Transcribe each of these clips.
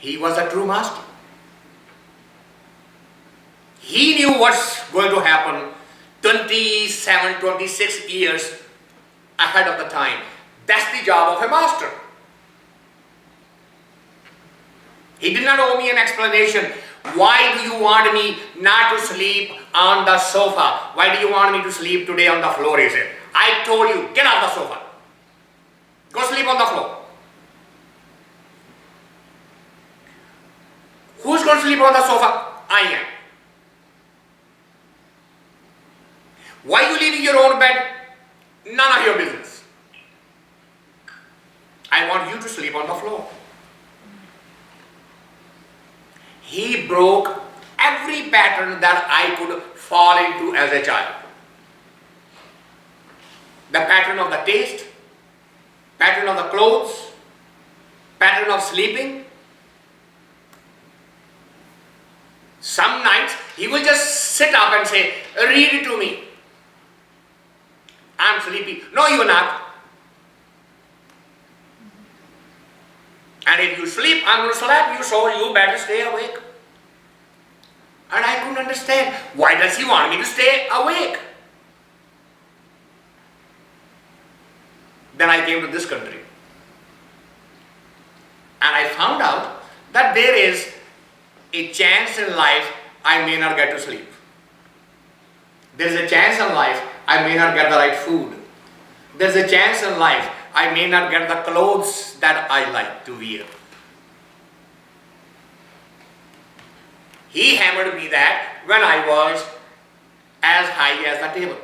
He was a true master. He knew what's going to happen 27, 26 years ahead of the time. That's the job of a master. He did not owe me an explanation. Why do you want me not to sleep on the sofa? Why do you want me to sleep today on the floor, he said. I told you, get off the sofa. Go sleep on the floor. Who's going to sleep on the sofa? I am. Why you leaving your own bed? None of your business. I want you to sleep on the floor. He broke every pattern that I could fall into as a child. The pattern of the taste, pattern of the clothes, pattern of sleeping. Some nights he will just sit up and say, read it to me. I'm sleepy. No, you are not. And if you sleep, I'm going to slap you, so you better stay awake. And I couldn't understand. Why does he want me to stay awake? Then I came to this country. And I found out that there is a chance in life I may not get to sleep. There is a chance in life I may not get the right food. There is a chance in life I may not get the clothes that I like to wear. He hammered me that when I was as high as the table.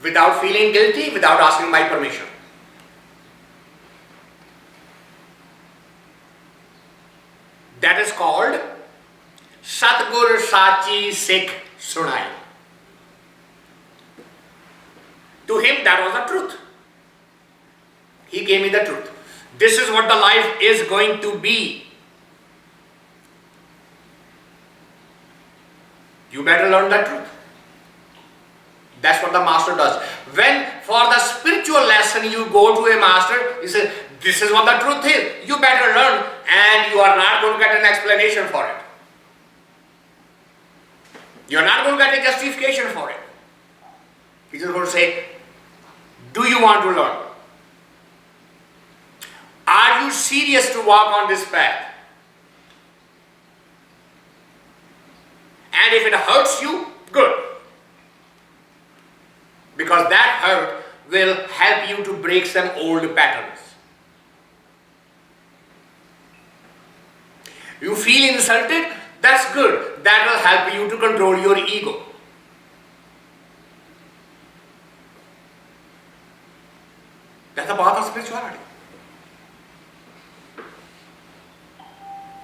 Without feeling guilty, without asking my permission. That is called satgur, saachee, sikh, sunaa-ee. To him that was the truth. He gave me the truth. This is what the life is going to be. You better learn the truth. That's what the master does. When for the spiritual lesson you go to a master, he says, this is what the truth is. You better learn, and you are not going to get an explanation for it. You are not going to get a justification for it. He's just going to say, do you want to learn? Are you serious to walk on this path? And if it hurts you, good. Because that hurt will help you to break some old patterns. You feel insulted? That's good. That will help you to control your ego. That's the path of spirituality.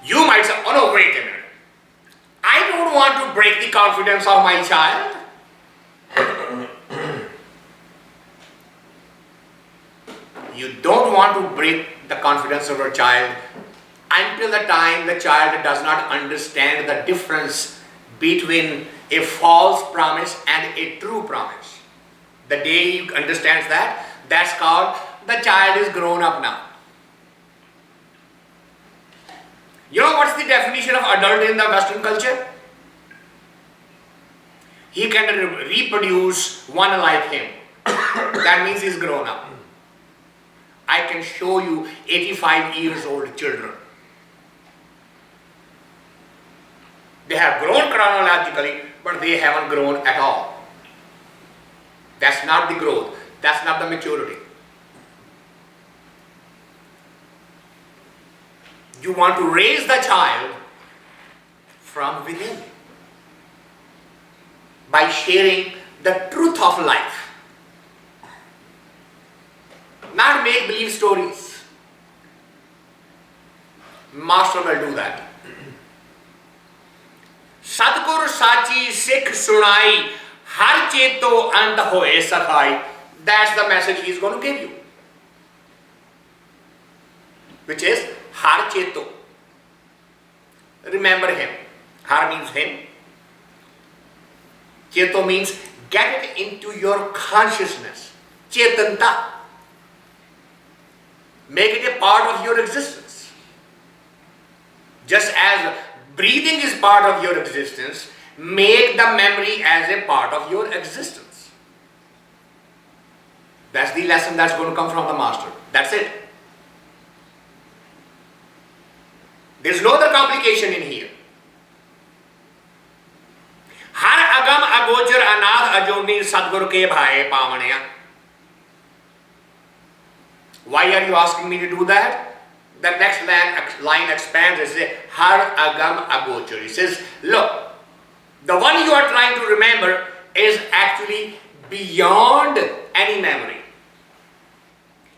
You might say, oh no, wait a minute. I don't want to break the confidence of my child. You don't want to break the confidence of your child until the time the child does not understand the difference between a false promise and a true promise. The day he understands that, that's called the child is grown up now. You know what's the definition of adult in the Western culture? He can reproduce one like him. That means he's grown up. I can show you 85 years old children. They have grown chronologically, but they haven't grown at all. That's not the growth. That's not the maturity. You want to raise the child from within by sharing the truth of life. Not make-believe stories. Master will do that. Satgur, saachee, sikh, sunaa-ee, har cheto ant hoye sakhai. That's the message he is going to give you. Which is har cheto. Remember him. Har means him. Cheto means get it into your consciousness. Chetanta. Make it a part of your existence. Just as breathing is part of your existence, make the memory as a part of your existence. That's the lesson that's going to come from the master. That's it. There's no other complication in here. Har agam agochar anath ajoni satgur ke bhaye pavanaya. Why are you asking me to do that? The next line expands and says, Har agam agochar. He says, look, the one you are trying to remember is actually beyond any memory.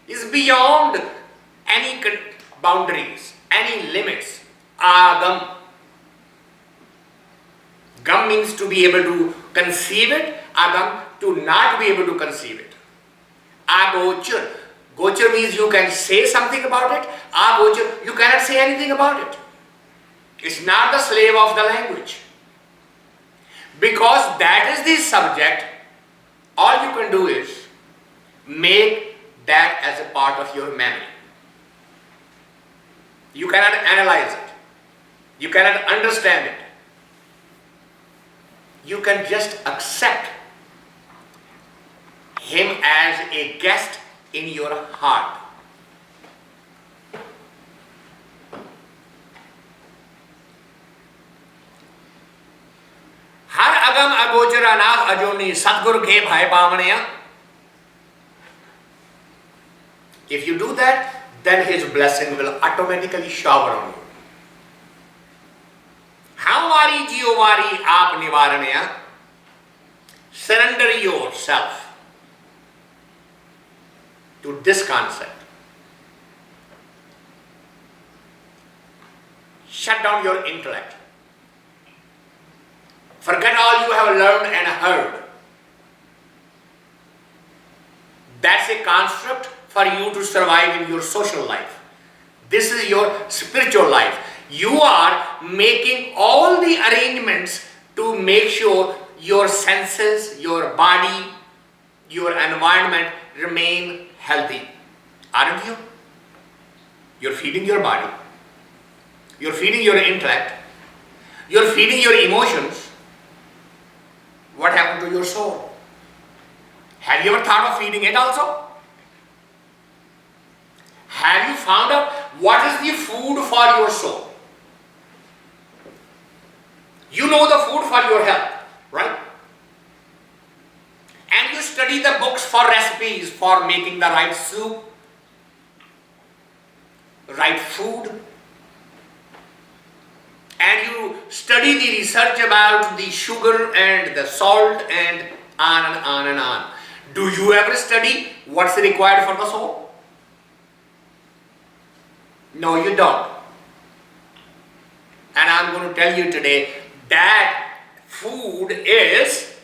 Is beyond any boundaries, any limits. Agam. Gam means to be able to conceive it. Agam, to not be able to conceive it. Agochar. Gochar means you can say something about it. Agochar, you cannot say anything about it. It's not the slave of the language. Because that is the subject, all you can do is make that as a part of your memory. You cannot analyze it. You cannot understand it. You can just accept him as a guest in your heart. Har agam agochar anath ajoni satgur ke bhai pavanaya. If you do that, then his blessing will automatically shower on you. Hamari jiyovari aap nivaranaya. Surrender yourself to this concept. Shut down your intellect. Forget all you have learned and heard. That's a construct for you to survive in your social life. This is your spiritual life. You are making all the arrangements to make sure your senses, your body, your environment remain healthy. Aren't you? You're feeding your body. You're feeding your intellect. You're feeding your emotions. What happened to your soul? Have you ever thought of feeding it also? Have you found out what is the food for your soul? You know the food for your health, right? And you study the books for recipes for making the right soup, right food. And you study the research about the sugar and the salt and on and on and on. Do you ever study what's required for the soul? No, you don't. And I'm going to tell you today that food is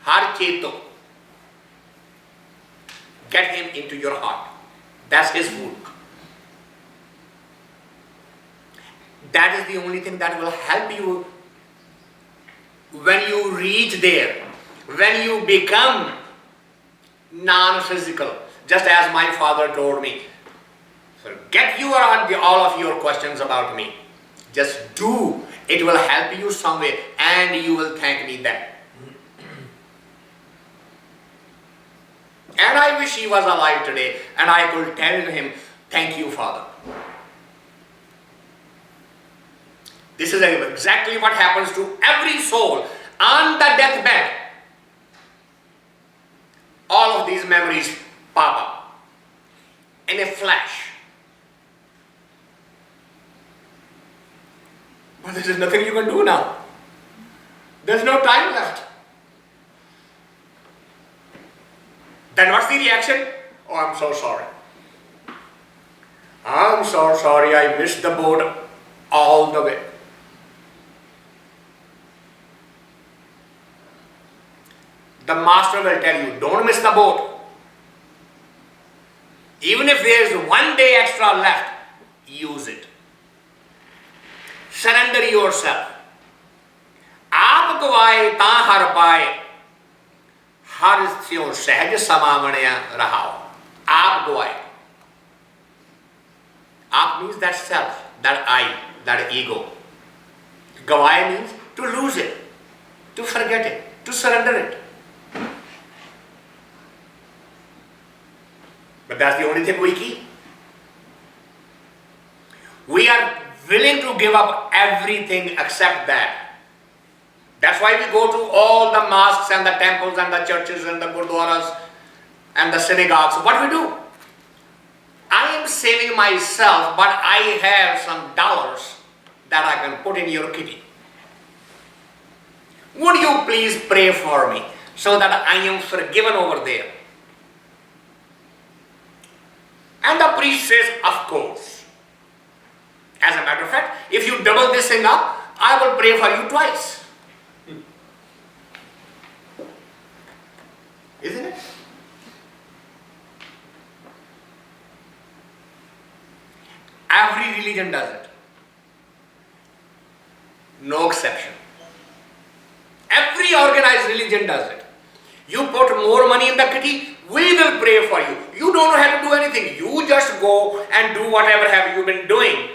har cheto. Get him into your heart. That's his food. That is the only thing that will help you when you reach there, when you become non-physical. Just as my father told me, forget all of your questions about me. Just do. It will help you some way and you will thank me then. And I wish he was alive today and I could tell him, thank you, Father. This is exactly what happens to every soul on the deathbed. All of these memories pop up in a flash. But there is nothing you can do now. There's no time left. Then what's the reaction? Oh, I'm so sorry. I'm so sorry, I missed the boat all the way. The master will tell you, don't miss the boat. Even if there's 1 day extra left, use it. Surrender yourself. Aap gwaye ta har paaye, har syo sahaj sama banaya rahao. aap gwaye. Aap means that self, that I, that ego. Gwaye means to lose it, to forget it, to surrender it. But that's the only thing we keep. We are willing to give up everything except that. That's why we go to all the mosques and the temples and the churches and the gurdwaras and the synagogues. What we do? I am saving myself, but I have some dollars that I can put in your kitty. Would you please pray for me so that I am forgiven over there? And the priest says, of course. As a matter of fact, if you double this thing up, I will pray for you twice. Isn't it? Every religion does it. No exception. Every organized religion does it. You put more money in the kitty, we will pray for you. You don't have to do anything. You just go and do whatever have you been doing.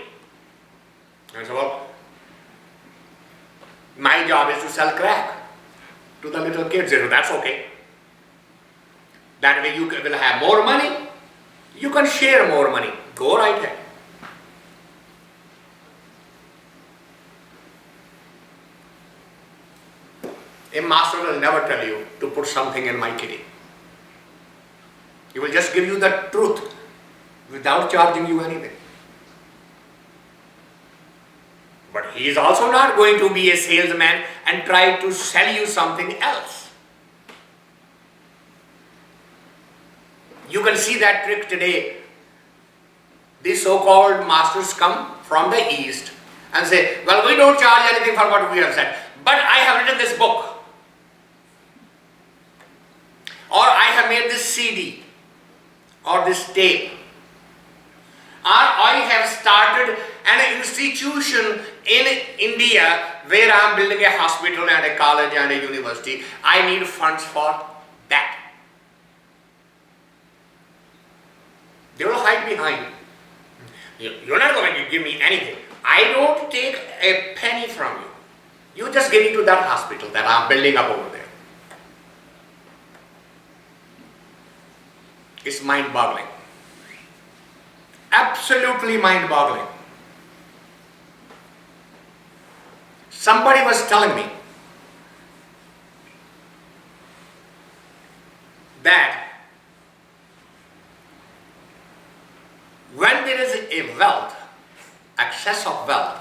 And so, well, my job is to sell crack to the little kids. That's okay. That way you will have more money. You can share more money. Go right ahead. A master will never tell you to put something in my kitty. He will just give you the truth without charging you anything. But he is also not going to be a salesman and try to sell you something else. You can see that trick today. These so-called masters come from the East and say, well, we don't charge anything for what we have said, but I have written this book. Or I have made this CD or this tape. Or I have started an institution in India where I am building a hospital and a college and a university. I need funds for that. They will hide behind. You're not going to give me anything. I don't take a penny from you. You just give it to that hospital that I am building up over there. It's mind-boggling. Absolutely mind-boggling. Somebody was telling me that when there is a wealth, excess of wealth,